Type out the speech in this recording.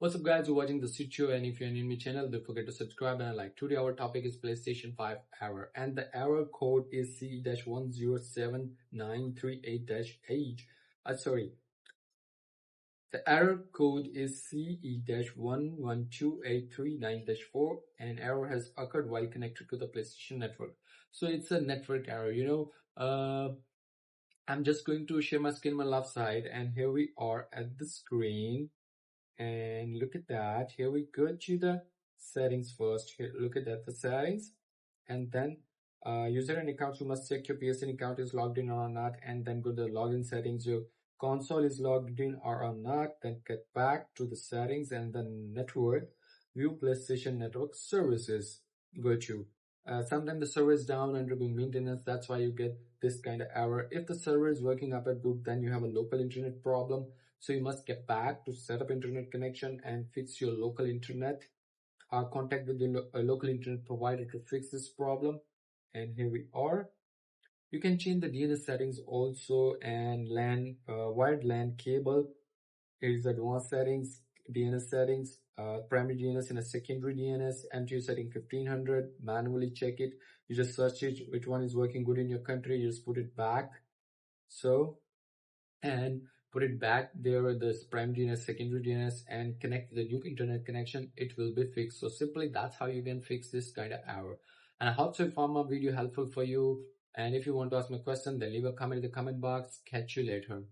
What's up guys, you're watching the Show, and if you're new to my channel, don't forget to subscribe and like. Today our topic is PlayStation 5 error, and the error code is CE-112839-8. The error code is CE-112839-4, and error has occurred while connected to the PlayStation network. So it's a network error, I'm just going to share my screen on my left side, and here we are at the screen. And look at that. Here we go to the settings first. Here, look at that, the settings, and then user and account. You must check your PSN account is logged in or not, and then go to the login settings. Your console is logged in or not. Then get back to the settings and then network. View PlayStation network services. Go to. Sometimes the server is down undergoing maintenance. That's why you get this kind of error. If the server is working up at good, then you have a local internet problem. So you must get back to set up internet connection and fix your local internet. Contact with the local internet provider to fix this problem. And here we are. You can change the DNS settings also, and LAN, wired LAN cable. Here is advanced settings, DNS settings, primary DNS and a secondary DNS, MTU setting 1500, manually check it. You just search it, which one is working good in your country, you just put it back. And put it back there, the prime DNS, secondary DNS, and connect the new internet connection. It will be fixed. So simply that's how you can fix this kind of error. And I hope so found my video helpful for you. And if you want to ask me a question, then leave a comment in the comment box. Catch you later.